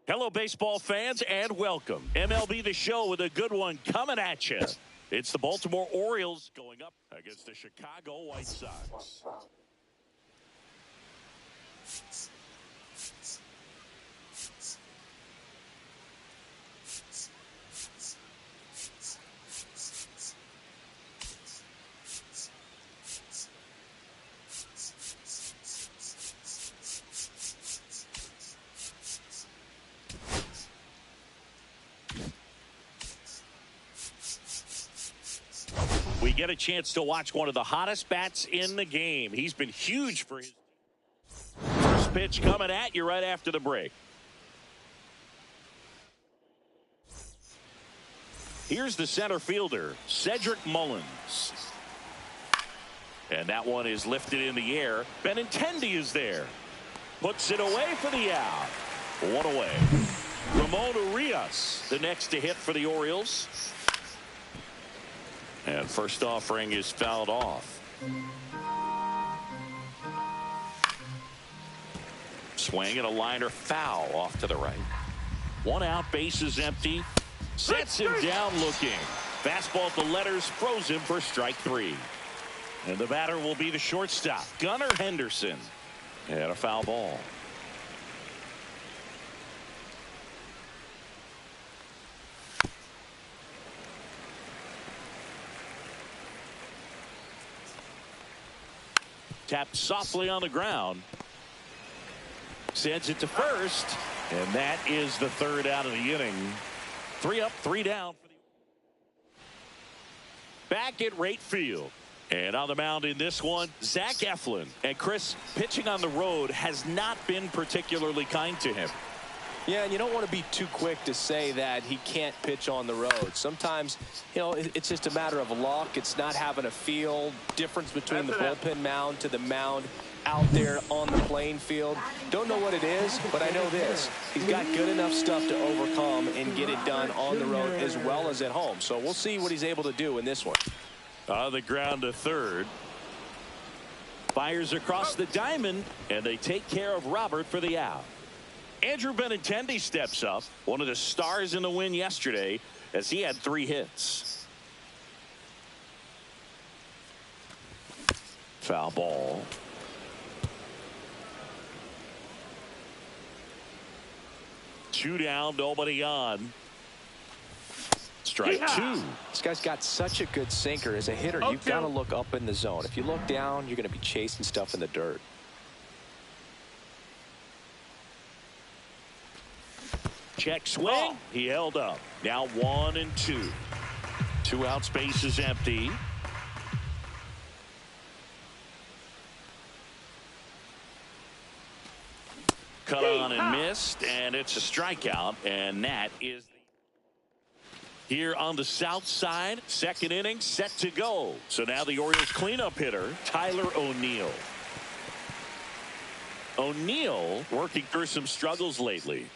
Hello, baseball fans, and welcome. MLB The Show with a good one coming at you. It's the Baltimore Orioles going up against the Chicago White Sox. We get a chance to watch one of the hottest bats in the game. He's been huge for his first pitch coming at you right after the break. Here's the center fielder, Cedric Mullins. And that one is lifted in the air. Benintendi is there. Puts it away for the out. One away. Ramon Urias, the next to hit for the Orioles. And first offering is fouled off. Swing and a liner foul off to the right. One out, bases empty. Sets him down looking. Fastball at the letters, throws him for strike three. And the batter will be the shortstop, Gunnar Henderson. And a foul ball. Tapped softly on the ground. Sends it to first. And that is the third out of the inning. 3 up, 3 down. Back at right field. And on the mound in this one, Zach Eflin. And Chris, pitching on the road has not been particularly kind to him. Yeah, and you don't want to be too quick to say that he can't pitch on the road. Sometimes, you know, it's just a matter of luck. It's not having a feel. Difference between the bullpen mound to the mound out there on the playing field. Don't know what it is, but I know this. He's got good enough stuff to overcome and get it done on the road as well as at home. So we'll see what he's able to do in this one. On the ground to third. Fires across the diamond, and they take care of Robert for the out. Andrew Benintendi steps up, one of the stars in the win yesterday, as he had 3 hits. Foul ball. Two down, nobody on. Strike two. This guy's got such a good sinker. As a hitter, you've got to look up in the zone. If you look down, you're going to be chasing stuff in the dirt. Check swing. He held up. Now 1 and 2. 2 outs, base is empty. Cut on and missed, and it's a strikeout, and that is here on the south side. Second inning set to go. So now the Orioles cleanup hitter, Tyler O'Neill. O'Neill working through some struggles lately.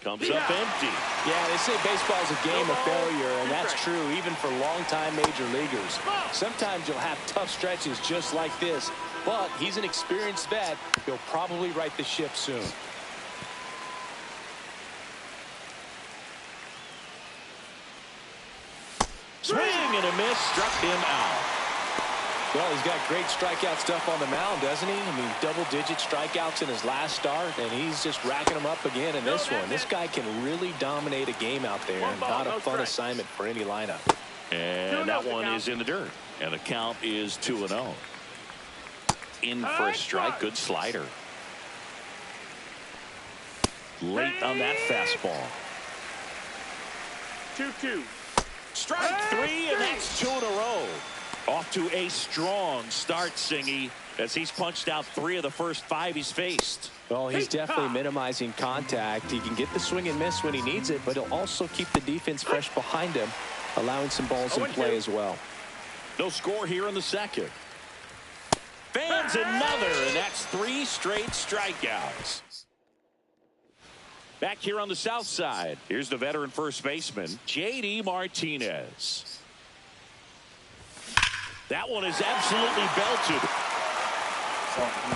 Comes up empty. Yeah, they say baseball's a game of failure, and that's true even for longtime major leaguers. Sometimes you'll have tough stretches just like this, but he's an experienced vet. He'll probably right the ship soon. Swing and a miss, struck him out. Well, he's got great strikeout stuff on the mound, doesn't he? I mean, double-digit strikeouts in his last start, and he's just racking them up again in this one. This guy can really dominate a game out there, and not a fun assignment for any lineup. And that one is in the dirt, and the count is 2-0. In for a strike, good slider. Late on that fastball. 2-2. Strike three, and that's 2 in a row. Off to a strong start, Singy, as he's punched out 3 of the first 5 he's faced. Well, he's definitely minimizing contact. He can get the swing and miss when he needs it, but he'll also keep the defense fresh behind him, allowing some balls in play as well. No score here in the second. Fans another, and that's 3 straight strikeouts. Back here on the south side, here's the veteran first baseman, J.D. Martinez. That one is absolutely belted.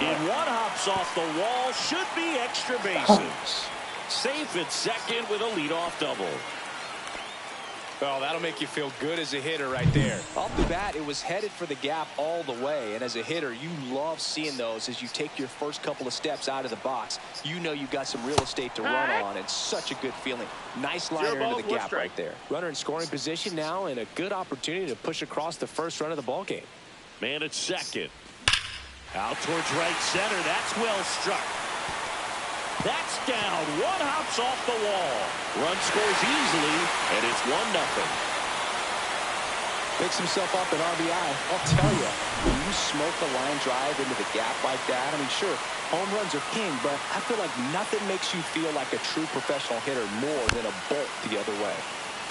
In one hops off the wall, should be extra bases. Safe at second with a leadoff double. Well, that'll make you feel good as a hitter right there. Off the bat, it was headed for the gap all the way. And as a hitter, you love seeing those as you take your first couple of steps out of the box. You know you've got some real estate to run on, and such a good feeling. Nice liner into the gap right there. Runner in scoring position now, and a good opportunity to push across the first run of the ball game. Man at second. Out towards right center. That's well struck. That's down. One hops off the wall. Run scores easily, and it's 1-0. Picks himself up an RBI. I'll tell you, when you smoke a line drive into the gap like that, I mean, sure, home runs are king, but I feel like nothing makes you feel like a true professional hitter more than a bolt the other way.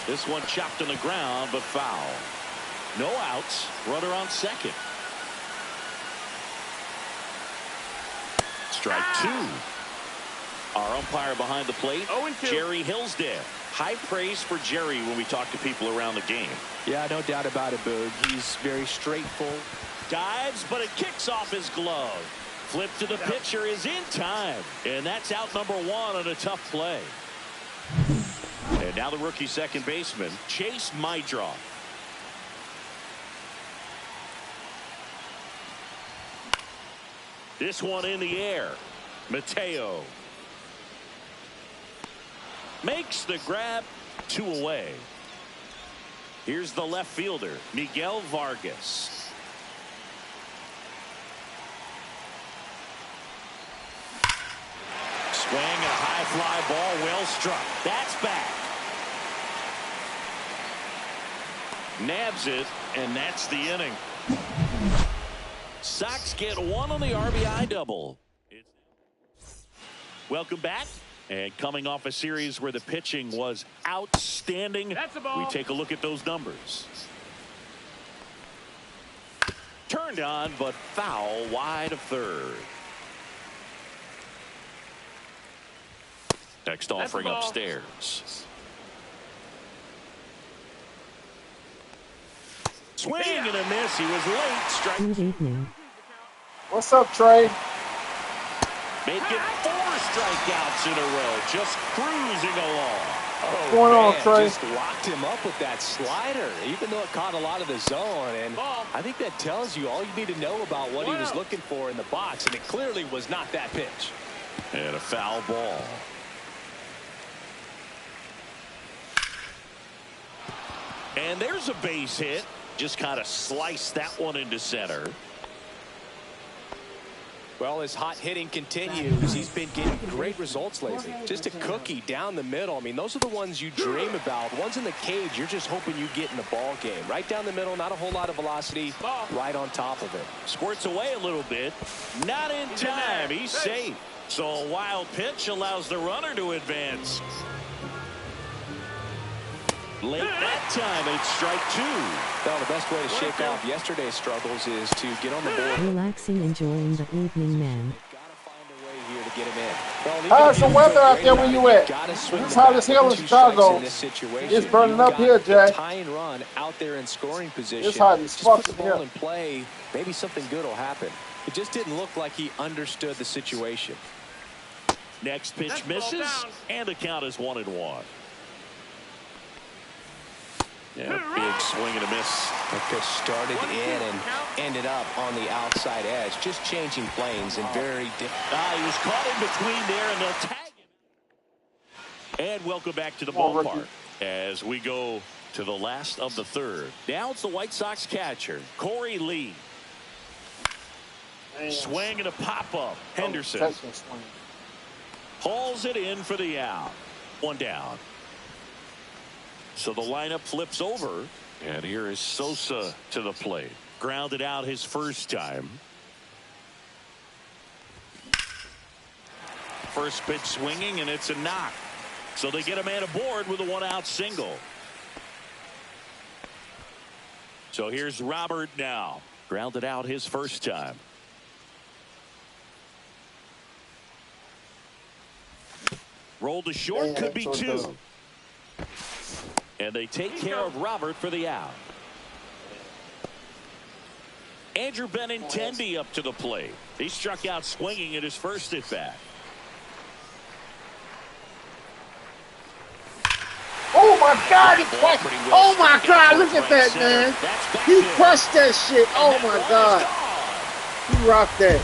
This one chopped on the ground, but foul. No outs. Runner on second. Strike 2. Our umpire behind the plate, Jerry Hillsdale. High praise for Jerry when we talk to people around the game. Yeah, no doubt about it, Boog. He's very straightforward. Dives, but it kicks off his glove. Flip to the pitcher is in time. And that's out number 1 on a tough play. And now the rookie second baseman, Chase Mydroff. This one in the air. Mateo makes the grab, 2 away. Here's the left fielder, Miguel Vargas. Swing and a high fly ball, well struck. That's back. Nabs it, and that's the inning. Sox get 1 on the RBI double. Welcome back. And coming off a series where the pitching was outstanding, we take a look at those numbers. Turned on, but foul wide of third. Next offering upstairs. Swing and a miss. He was late. Strike. Good evening. What's up, Trey? Making 4 strikeouts in a row, just cruising along. What's going on, Trey? Just locked him up with that slider, even though it caught a lot of the zone. And I think that tells you all you need to know about what he was looking for in the box, and it clearly was not that pitch. And a foul ball. And there's a base hit. Just kind of sliced that one into center. Well, his hot hitting continues. He's been getting great results lately. Just a cookie down the middle. I mean, those are the ones you dream about. Ones in the cage, you're just hoping you get in the ball game. Right down the middle, not a whole lot of velocity, right on top of it. Squirts away a little bit. Not in time. He's safe. So a wild pitch allows the runner to advance. Late that time, and it's strike 2. Well, the best way to shake off yesterday's struggles is to get on the board. Relaxing, enjoying the evening, man. Got to find a way here to get him in. Well, even How's if some you weather feel out great there about where it, you you've at? got to swing It's the hot bat as hell with in 2 strikes Chicago. in this situation. It's burning You've up got here, a Jay. tying run out there in scoring position. It's hot as Just fuck put the in here. ball in play. Maybe something good will happen. It just didn't look like he understood the situation. Next pitch misses, and the count is 1-1. Yeah, big swing and a miss. The pitch started in and ended up on the outside edge, just changing planes and very different. He was caught in between there, and they'll tag him. And welcome back to the ballpark as we go to the last of the third. Now it's the White Sox catcher, Corey Lee. Damn. Swing and a pop-up. Henderson hauls it in for the out. 1 down. So the lineup flips over, and here is Sosa to the plate. Grounded out his first time. First pitch swinging, and it's a knock. So they get a man aboard with a 1-out single. So here's Robert now. Grounded out his first time. Rolled to short, could be 2. And they take care of Robert for the out. Andrew Benintendi up to the plate. He struck out swinging at his first at bat. Oh my God, he crushed. Oh my God, look at that, man. He crushed that shit. Oh my God. He rocked that.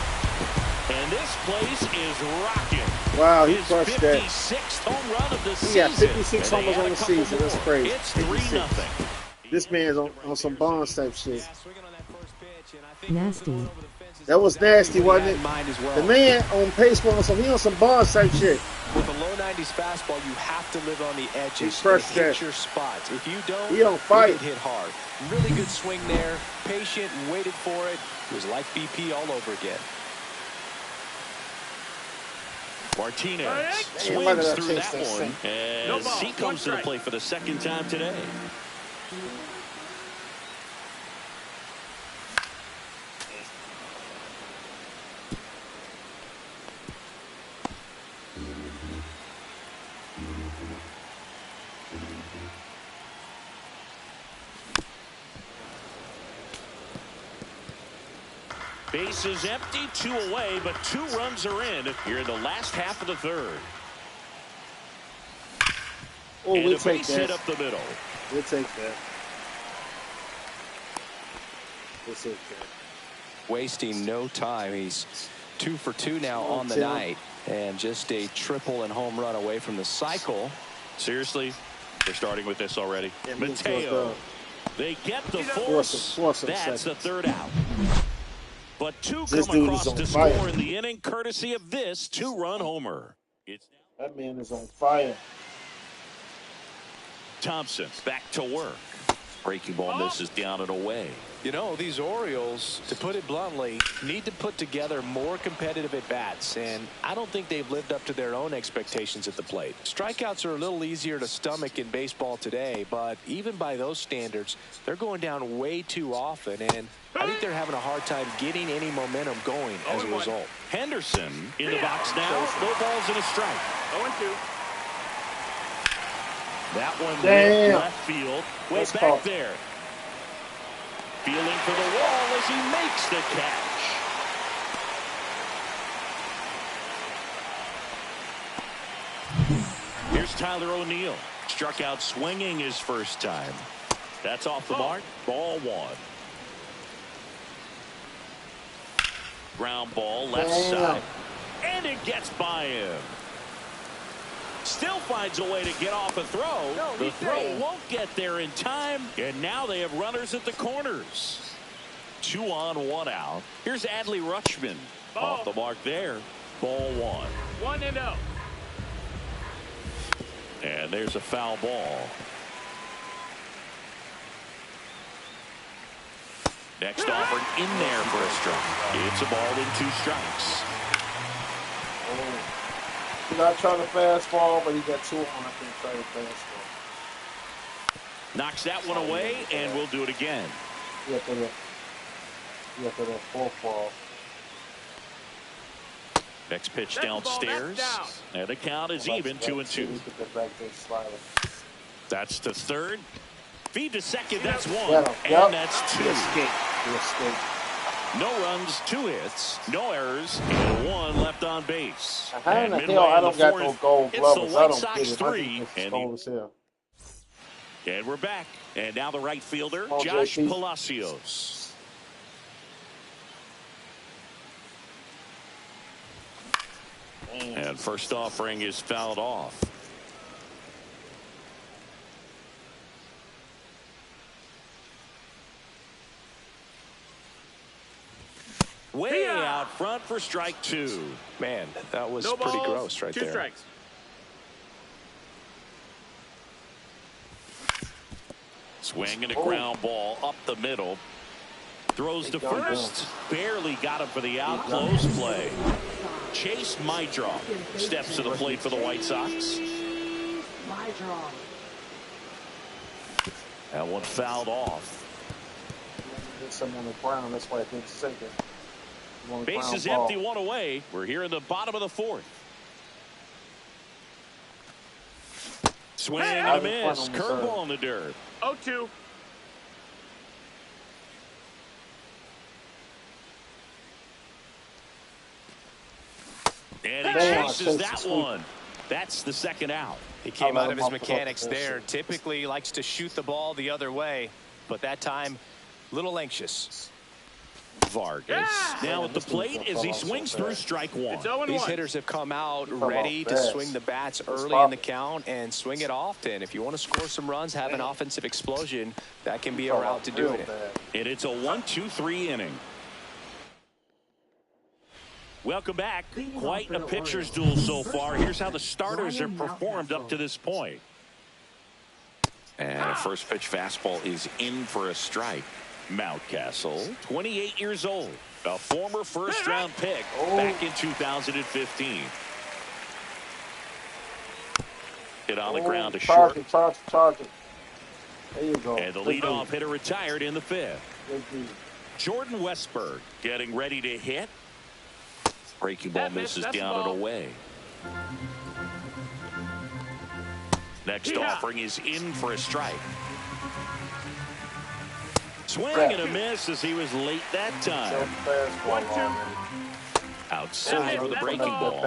And this place is rocking. Wow, he crushed that. 56th home run of the season. He got 56 homers on the season. That's crazy. It's 3-0. This man's on some Bonds type shit. Nasty. That was nasty, wasn't it? The man on pace for some. He on some Bonds type shit. With a low 90s fastball, you have to live on the edges He crushed and hit that. your spots. If you don't, He don't fight. you get hit hard. Really good swing there. Patient, waited for it. It was like BP all over again. Martinez swings through that one as he comes to the plate for the second time today. Base is empty, 2 away, but 2 runs are in here in the last half of the third. Oh, and we'll a take base that. hit up the middle. We'll take that. We'll take that. Wasting no time. He's 2 for 2 now on the night, and just a triple and home run away from the cycle. Seriously, they're starting with this already. Yeah, Mateo. They get the force. That's the third out. But 2 come across to score in the inning, courtesy of this 2-run homer. That man is on fire. Thompson back to work. Breaking ball misses down and away. You know, these Orioles, to put it bluntly, need to put together more competitive at-bats, and I don't think they've lived up to their own expectations at the plate. Strikeouts are a little easier to stomach in baseball today, but even by those standards, they're going down way too often, and I think they're having a hard time getting any momentum going as a result. Henderson in the box now. No balls and a strike. 0-2. That one left field. Way back there. Feeling for the wall as he makes the catch. Here's Tyler O'Neill. Struck out swinging his first time. That's off the mark. Ball 1. Ground ball left side. And it gets by him. Still finds a way to get off a throw. The throw won't get there in time. And now they have runners at the corners. 2 on, 1 out. Here's Adley Rutschman. Off the mark there. Ball 1. 1-0. And there's a foul ball. Next offered in there for a strike. It's a ball in 2 strikes. He's not trying to fastball, but he got 2 on. I think try to fastball. Knocks that one away, and we'll do it again. Yeah, for that 4th ball. Next pitch downstairs. And the count is even 2-2. That's to third. Feed to second. That's one. And that's two. No runs, 2 hits, no errors, and 1 left on base. And midway in the fourth, it's the White Sox 3. And we're back. And now the right fielder, Josh Palacios. And first offering is fouled off. Way out front for strike 2. Man, that was pretty gross right there. 2 strikes. Swing and a ground ball up the middle. Throws to first. Barely got him for the out. Close play. Chase Mydrow steps to the plate for the White Sox. That one fouled off. Someone on the ground. That's why I think second. Base is empty, 1 away. We're here in the bottom of the fourth. Swing and a miss. Curveball in the dirt. 0-2. And he chases that one. That's the second out. He came out of his mechanics there. Typically likes to shoot the ball the other way, but that time, a little anxious. Vargas now at the plate as he swings through strike 1. These hitters have come out ready to swing the bats early in the count and swing it often. If you want to score some runs, have an offensive explosion, that can be a route to doing it. And it's a 1-2-3 inning. Welcome back. Quite a pitcher's duel so far. Here's how the starters have performed up to this point. And a first pitch fastball is in for a strike. Mountcastle, 28 years old, a former first-round pick back in 2015. Hit on the ground to short. Target. There you go. And the leadoff hitter retired in the 5th. Jordan Westberg getting ready to hit. Breaking ball misses down and away. Next offering is in for a strike. Swing and a miss as he was late that time. 1-2. Outside with a breaking ball.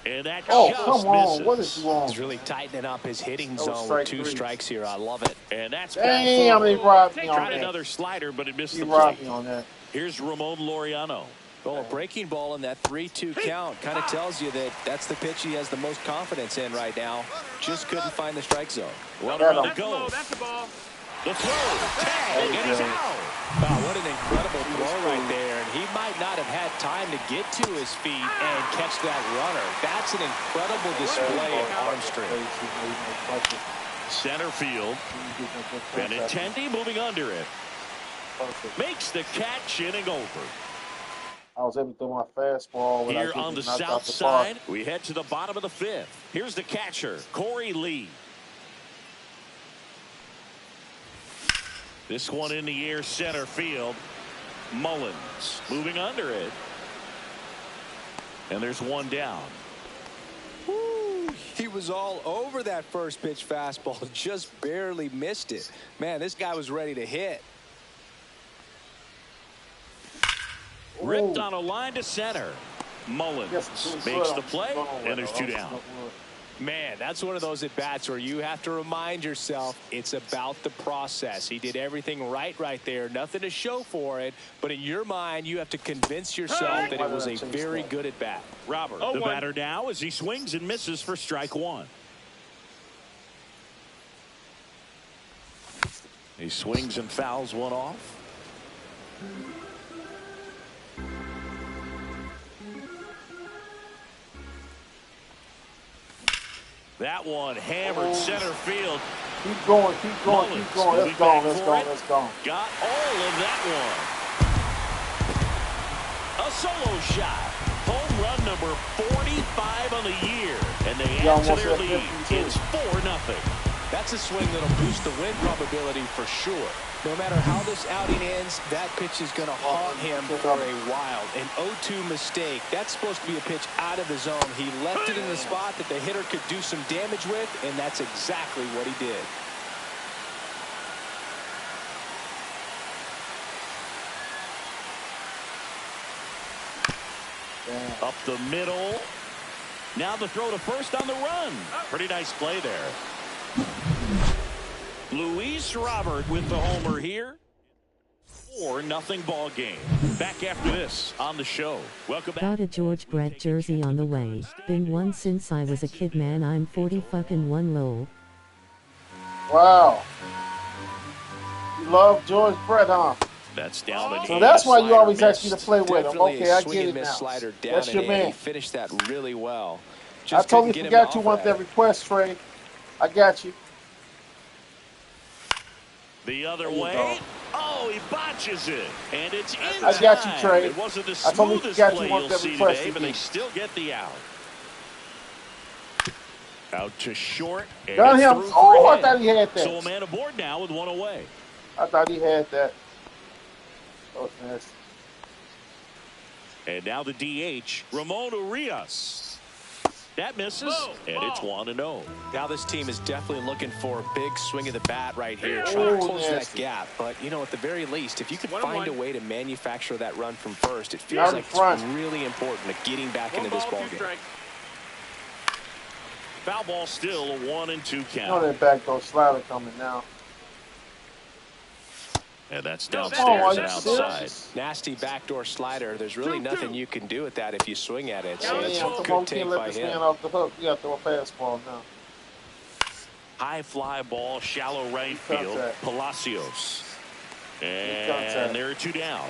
And that come on. misses. What is wrong? He's really tightening up his hitting zone with 2 strikes here. I love it. And that's damn, he robbed me on tried that. another slider, but it missed He the robbed plate. me on that. Here's Ramon Laureano. Well, a breaking ball in that 3-2 count kind of tells you that that's the pitch he has the most confidence in right now. Just couldn't find the strike zone. Runner on the go. That's the ball. The throw. Tag. And he's out. Wow, what an incredible throw right there. And he might not have had time to get to his feet and catch that runner. That's an incredible display of arm strength. Center field. Benintendi moving under it. Makes the catch, inning over. I was able to throw my fastball. Here on the south side, we head to the bottom of the 5th. Here's the catcher, Corey Lee. This one in the air, center field. Mullins moving under it. And there's one down. Woo, he was all over that first pitch fastball. Just barely missed it. Man, this guy was ready to hit. Ripped on a line to center. Mullins makes the play, and there's 2 down. Man, that's one of those at-bats where you have to remind yourself it's about the process. He did everything right there. Nothing to show for it, but in your mind, you have to convince yourself that it was a very good at-bat. Robert, the batter now, as he swings and misses for strike 1. He swings and fouls one off. That one hammered center field. Keep going. Mullins Let's go. Got all of that one. A solo shot. Home run number 45 on the year. And they add to their lead. It's 4-0. That's a swing that'll boost the win probability for sure. No matter how this outing ends, that pitch is going to haunt him for a while. An 0-2 mistake. That's supposed to be a pitch out of the zone. He left it in the spot that the hitter could do some damage with, and that's exactly what he did. Up the middle. Now the throw to first on the run. Pretty nice play there. Luis Robert with the homer here. 4-0 ball game. Back after this on the show. Welcome back. Got a George Brett jersey on the way. Been one since I was a kid, man. I'm 40-fucking-1 low. Wow. You love George Brett, huh? That's down and so that's why you always ask me to missed. play with him. Okay, I get it now. Slider down That's your man. He finished that really well. I totally forgot you want that request, Trey. I got you. The other way. Oh, he botches it. And it's in. I got you, Trey. It wasn't the I totally smoothest forgot play you want you'll that see request today, but they again. still get the out. Out to short. And Got him. Oh, I thought he had that. So a man aboard now with one away. I thought he had that. That was nasty. And now the DH, Ramon Urias. That misses, and it's 1-0. Now this team is definitely looking for a big swing of the bat right here, trying to close that gap. But, you know, at the very least, if you could find a way to manufacture that run from first, it feels like it's really important to getting back into this ballgame. Foul ball still a 1-2 count. You know that backdoor slider coming now. And that's downstairs and outside. Nasty backdoor slider. There's really nothing you can do with that if you swing at it. So it's a come good on, take can't let by this him. man off the hook. You got to throw a fastball now. High fly ball, shallow right field. Palacios. And there are 2 down.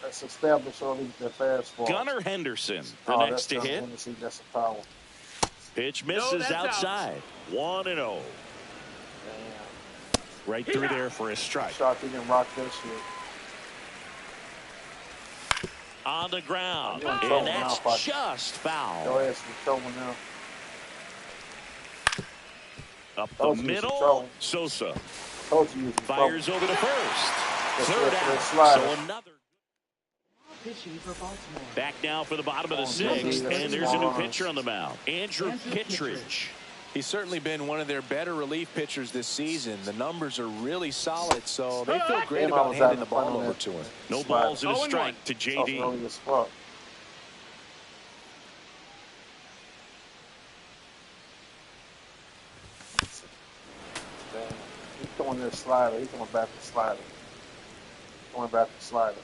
That's established already the fastball. Gunnar Henderson, the next to hit. Henderson, that's a foul. Pitch misses outside. 1-0. Right through there for a strike. Shot, he didn't rock that shit. On the ground. And that's just foul. Your ass in trouble now. Up the middle. Sosa fires over to first. Third out. So another. Back now for the bottom of the 6th, and there's a new pitcher on the mound, Andrew Kittredge. He's certainly been one of their better relief pitchers this season. The numbers are really solid, so they feel great about handing the ball over to him. No balls and a strike to JD. He's throwing that slider. He's going back to slider. Going back to slider.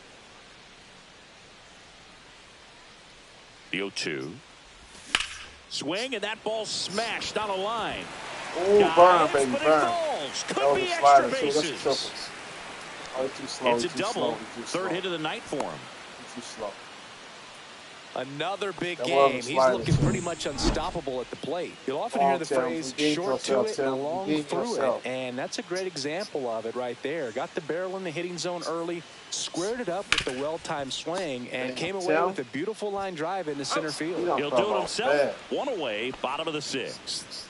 The 0-2. Swing, and that ball smashed on a line. Oh, burn, baby, burn. Could be extra bases. Oh, too slow. It's a double. Third hit of the night for him. Too slow. Another big game. He's looking pretty much unstoppable at the plate. You'll often hear the phrase short to it and long through it, and that's a great example of it right there. Got the barrel in the hitting zone early, squared it up with the well-timed swing, and came away with a beautiful line drive into center field. He'll do it himself. One away, bottom of the 6th.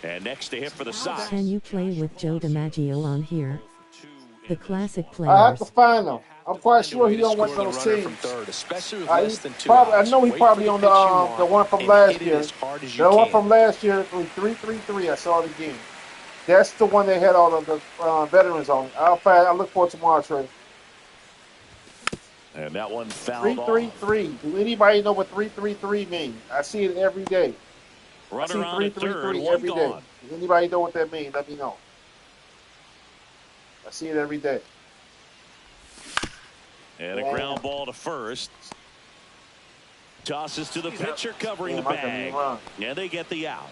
And next to hit for the Sox. Can you play with Joe DiMaggio on here? The classic players. I have to find him. I'm quite sure he don't want those teams. I know he probably on the one from last year. The one from last year was 3-3-3. I saw it again. That's the one that had all of the veterans on it. I'll look for it tomorrow, Trey. And that one fouled 3-3-3. Do anybody know what 3-3-3 means? I see it every day. Runner on at third, every day. gone. Does anybody know what that means? Let me know. I see it every day. And a ground ball to first. Tosses to the pitcher covering the bag. And they get the out.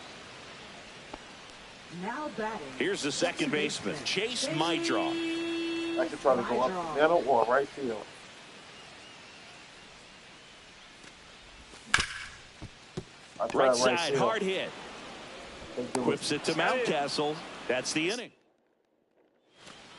Here's the second baseman, Chase Maidra. I could try to go up the middle or right field. Right side, hard hit. Whips it to Mountcastle. That's the inning.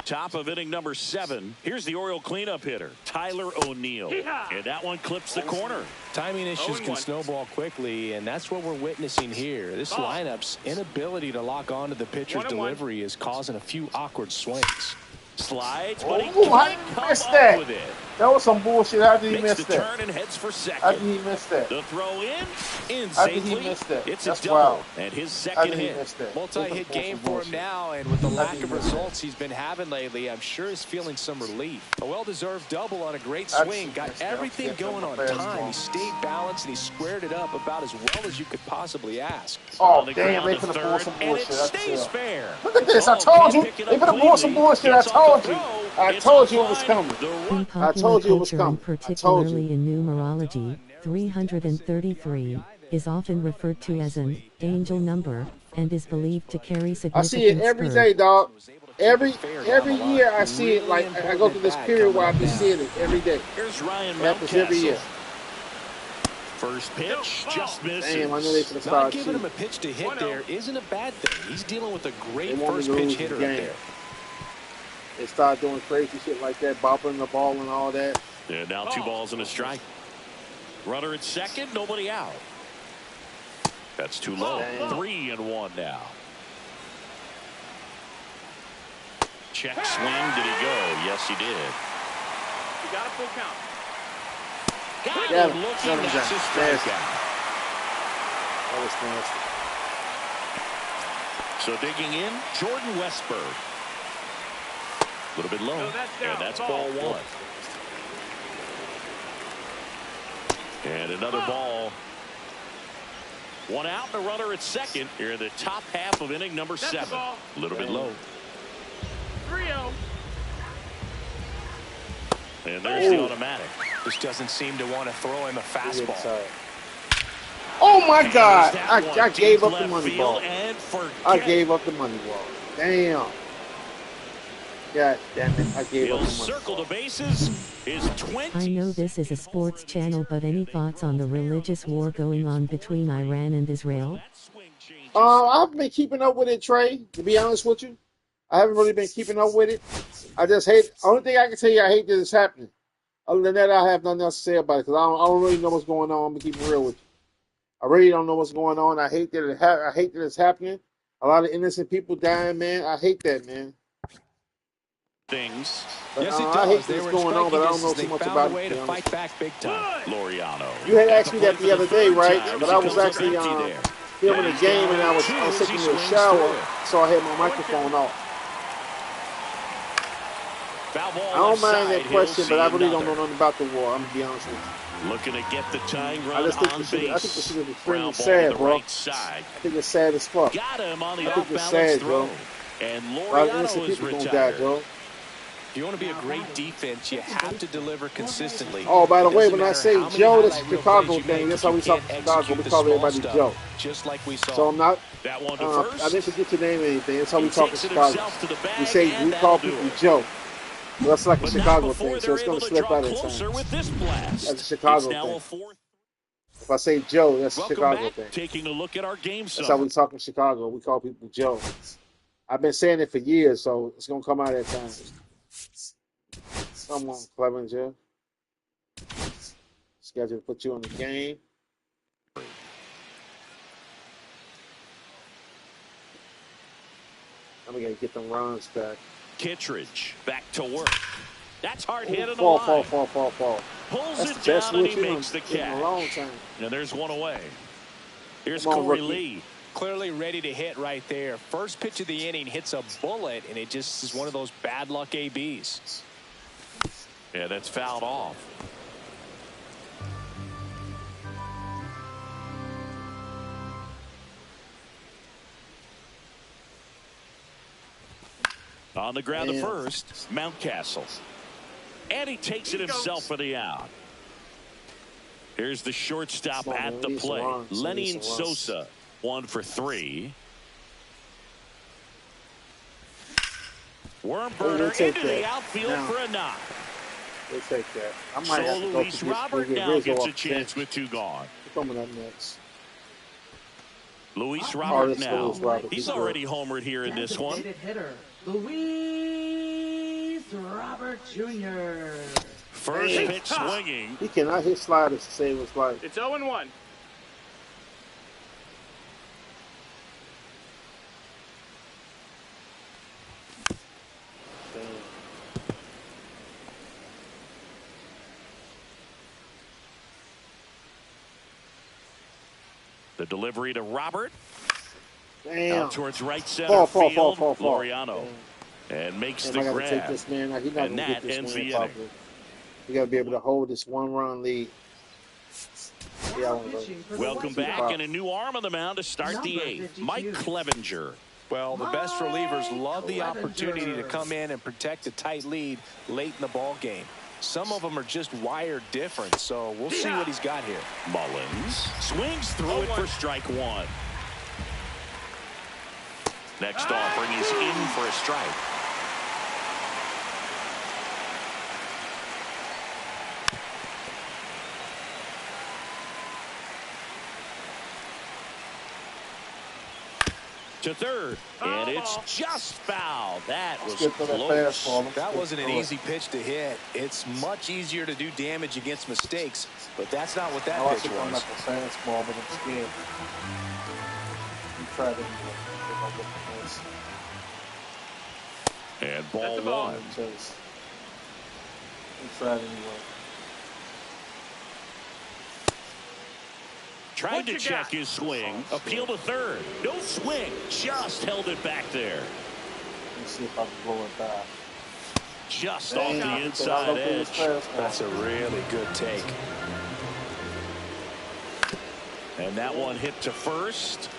Top of inning number 7. Here's the Oriole cleanup hitter, Tyler O'Neill. And that one clips the corner. Timing issues can snowball quickly, and that's what we're witnessing here. This lineup's inability to lock onto the pitcher's delivery is causing a few awkward swings. Slides, but he how did he miss that? with it. That was some bullshit. How did he miss the that? Turn and heads for second. How did he miss that? The throw in How safely. did he miss that? It's That's a double. wild. And his How second did he hit. miss that? Multi-hit game for him now, and with the lack of results he's been having lately, I'm sure he's feeling some relief. A well-deserved double on a great swing. Got everything going on time. He stayed balanced, and he squared it up about as well as you could possibly ask. Oh, damn, they finna pull some and it bullshit. stays fair. Look at this. I told you. They finna pull some bullshit. I told you. I told you it was coming. In popular culture and particularly in numerology, 333 is often referred to as an angel number and is believed to carry significant I see it every day, dog. Every year I see it. Like I go through this period where I be seeing it every day. Here's Ryan It happens every year. First pitch just misses. Damn, I know they finna Not start giving him cheating. a pitch to hit there isn't a bad thing. He's dealing with a great They want me first to pitch lose the hitter up game. there. They start doing crazy shit like that, bopping the ball and all that. And now 2 balls and a strike. Runner at second, nobody out. That's too low. Damn. 3-1 now. Check swing. Did he go? Yes, he did. You got a full count. Got him looking. That's his strikeout. That was nasty. So digging in, Jordan Westberg. A little bit low. No, that's down. And that's ball 1. And another ball. 1 out, and a runner at second here in the top half of inning number 7. A little bit low. 3-0. And there's the automatic. Just doesn't seem to want to throw him a fastball. Oh my God! I gave up the left money field ball. and I gave up the money ball. Damn. God damn it! I gave up the money circle ball. the bases. Is 20. I know this is a sports channel, but any thoughts on the religious war going on between Iran and Israel? I've been keeping up with it, Trey. To be honest with you, I haven't really been keeping up with it. I just hate. Only thing I can tell you, I hate that it's happening. Other than that, I have nothing else to say about it because I don't really know what's going on. I'm gonna keep it real with you. I really don't know what's going on. I hate that I hate that it's happening. A lot of innocent people dying, man. I hate that, man. Things. But, Yes, it I does. hate They what's were going on, but I don't know they too much found about a way it. to fight back big time. Loriano. You had asked me that the other day, right? Time. But I was Comes up actually empty there. filming a game, and I was taking a shower, so I had my microphone off. Foul ball I don't left mind side. that question, He'll but I see really don't another. know nothing about the war. I'm gonna be honest with you. Looking to get the tying run I just think on this shit, I think base. this shit is extremely Ground ball to sad, the bro. right side. I think it's sad as fuck. Got him on the I think it's off-balance sad, throw. bro. And A lot of Loriano innocent is people gonna die, retired. bro. If you want to be a great defense, you have to deliver consistently. Oh, by the It way, doesn't when I matter say how many Joe, that's highlight reel Chicago plays you thing. make That's if how you we talk can't in Chicago. We execute the call small everybody stuff, Joe. just like we saw. So I'm not. That one to I first. didn't forget your name or anything. That's how we He talk in takes it Chicago. himself to the bag, We say and we call that'll do people it. Joe. That's like a But not Chicago before thing, so they're it's gonna able to slip draw out at closer times. with this blast. That's a Chicago It's now thing. a fourth. If I say Joe, that's a Welcome Chicago back. thing. Taking a look at our game That's how summary. we talk in Chicago. We call people Joe. I've been saying it for years, so it's gonna come out at times. Come on, Clevenger. Scheduled to put you in the game. I'm gonna get them runs back. Kittredge back to work. That's hard hit on the Fall. line. Pulls That's it the best down and wood he you makes the in a long catch. time. And there's one away. Here's Come on, Corey rookie. Lee. Clearly ready to hit right there. First pitch of the inning hits a bullet, and it just is one of those bad luck ABs. Yeah, that's fouled off. On the ground to first, Mountcastle. And he takes it himself for the out. Here's the shortstop at the plate. Lenin Sosa, 1 for 3. Worm burner into the outfield for a knock. We'll take that. I might So have to go Luis for Robert get now Rizzo gets off a the chance bench. with 2 gone. Who's coming up next? Luis Robert now. Luis Robert. He's He's good. already homered here in this one. Designated hitter, Luis Robert Jr. First pitch swinging. He cannot hit sliders to save his life. It's 0-1. The delivery to Robert. Damn. Out towards right center field. Laureano. Damn. And makes Damn, the I gotta grab. take this, man. He's not And gonna get that this ends win, the inning. probably. You gotta be able to hold this one-run lead. Yeah, I want to go. Welcome back, and a new arm on the mound to start the eighth. Mike Clevenger. Well, the best relievers love the opportunity to come in and protect a tight lead late in the ball game. Some of them are just wired different, so we'll see what he's got here. Mullins swings through it for strike one. Next offering is in for a strike. To third, and it's just foul. That was close. That wasn't an easy pitch to hit. It's much easier to do damage against mistakes, but that's not what that pitch was. Like a fastball, but I'm scared. You tried it. And ball one. You tried anyway. Tried to check his swing. Appeal to third. No swing. Just held it back there. Let me see if I can blow it back. Just off the inside edge. That's a really good take. And that one hit to first.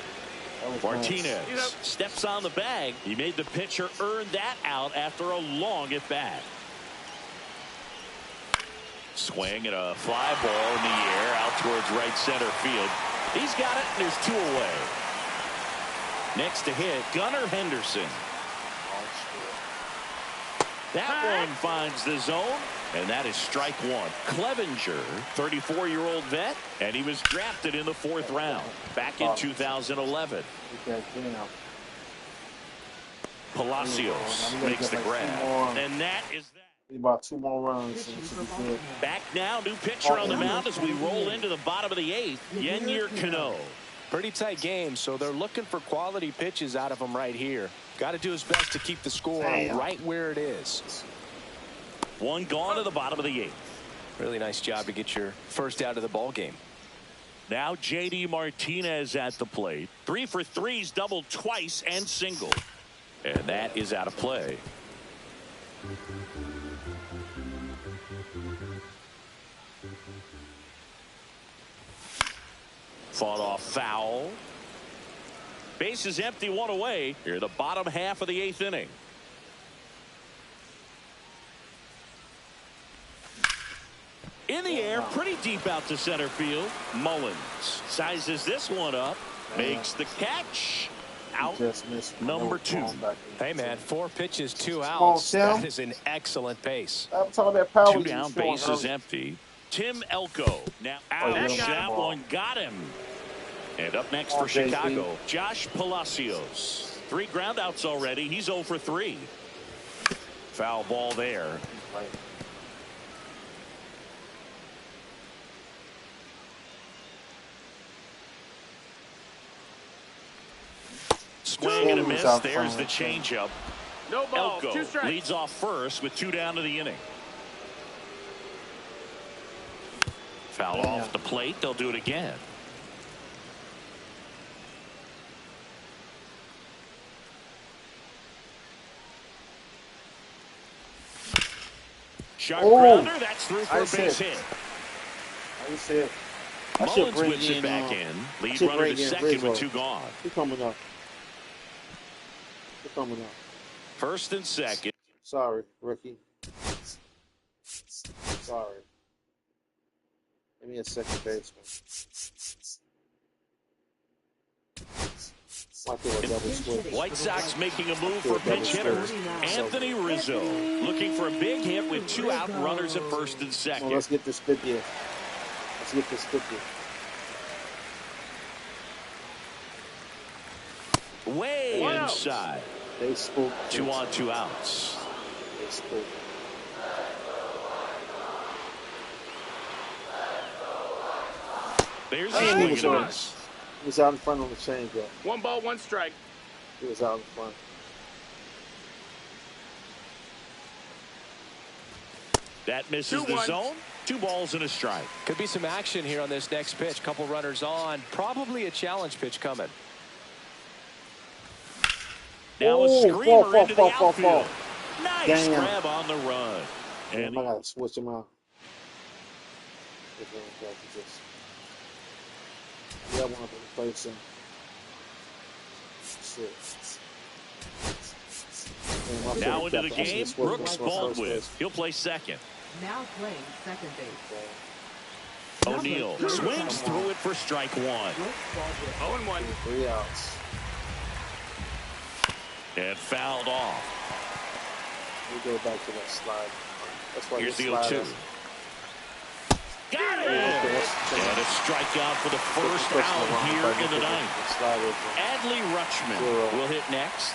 Martinez steps on the bag. He made the pitcher earn that out after a long at bat. Swing and a fly ball in the air out towards right center field. He's got it, and there's two away. Next to hit, Gunnar Henderson. That one finds the zone, and that is strike one. Clevenger, 34-year-old vet, and he was drafted in the 4th round back in 2011. Palacios makes the grab, and that is that. About 2 more runs. Back now, new pitcher on the mound as we roll into the bottom of the 8th. Yennier Cano. Pretty tight game, so they're looking for quality pitches out of him right here. Got to do his best to keep the score right where it is. One gone to the bottom of the 8th. Really nice job to get your first out of the ball game. Now J.D. Martinez at the plate. 3 for 3's doubled twice and single. And that is out of play. Fought off foul. Base is empty, 1 away. Here in the bottom half of the 8th inning. In the air, pretty deep out to center field. Mullins sizes this one up, makes the catch. Out number 2. Hey man, 4 pitches, 2 outs. That is an excellent pace. 2 down, base is empty. Tim Elko now out. That one got him. And up next for Chicago, Josh Palacios. 3 groundouts already. He's 0 for 3. Foul ball there. Swing and a miss. There's the changeup. No ball. Elko 2 strikes. leads off first with 2 down to the inning. Foul off the plate. They'll do it again. Sharp grounder. That's through for a base hit. Mullins whips it back in. Lead runner to second with 2 gone. He's coming up. He's coming up. First and second. Sorry, rookie. Sorry. Give me a second baseman. White Sox making a move for pinch hitter. Anthony Rizzo looking for a big hit with 2 out, runners at first and second. Well, let's get this 50. Let's get this 50. Way inside. They spooked. 2 on, 2 outs. They spooked. There's a He swing was and a out. miss. He was out in front on the changeup. 1 ball, 1 strike. He was out in front. That misses the zone. 2 balls and a strike. Could be some action here on this next pitch. Couple runners on. Probably a challenge pitch coming. Now a screamer into the outfield. Nice Damn. grab on the run. And I gotta switch him out. Yeah, I want to replace him. Shit. Now into the game, Brooks Baldwin. He'll play second. Now playing second base. O'Neill swings through it for strike 1. 0-1. 3 outs. And fouled off. We go back to that slide. That's why here's the 0-2. Got it! And a strikeout for the first out here in the ninth. Adley Rutschman will hit next.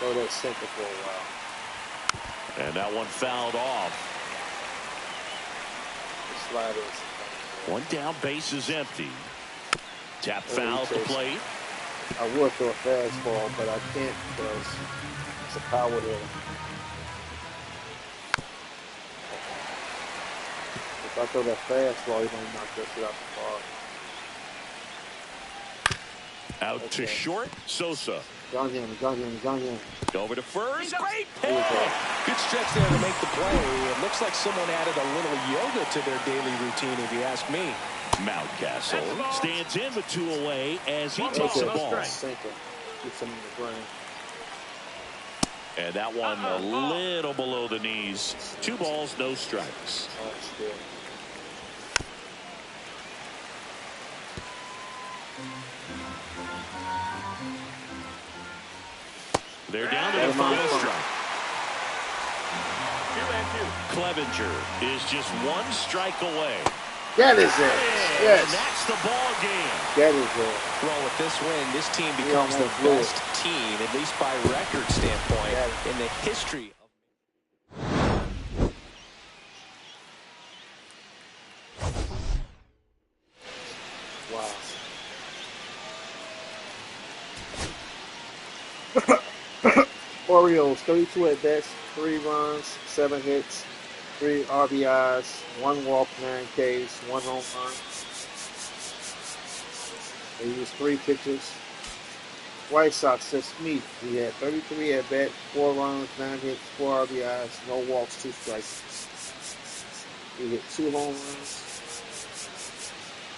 Go that center for a while. And that one fouled off. The sliders. 1 down, base is empty. Tap foul at the plate. I would throw a fastball, but I can't because it's a power hitter. If I throw that fastball, he's going to knock that shit out the ball. Out to short, Sosa. Gun him. Over to first. Great pitch. Good stretch there to make the play. It looks like someone added a little yoga to their daily routine, if you ask me. Mountcastle stands in with 2 away as he takes the ball. Keeps him in the brain. And that one a little below the knees. 2 balls, no strikes. Oh, that's good. They're down to the final strike. 2-2. Clevenger is just 1 strike away. That is it. Yes. And that's the ball game. That is it. Well, with this win, this team becomes the best team, at least by record standpoint, in the history of. Wow. Orioles, 32 at bats, 3 runs, 7 hits, 3 RBIs, 1 walk, 9 Ks, 1 home run. They used 3 pitches. White Sox, just me. We had 33 at bat, 4 runs, 9 hits, 4 RBIs, no walks, 2 strikes. We hit 2 home runs.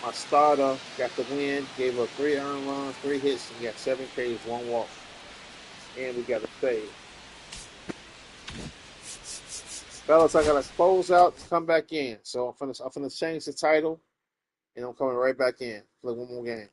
My starter got the win, gave up 3 earned runs, 3 hits, and got 7 Ks, 1 walk. And we got a save. Fellas, I got to close out to come back in. So I'm finna change the title, and I'm coming right back in. Play 1 more game.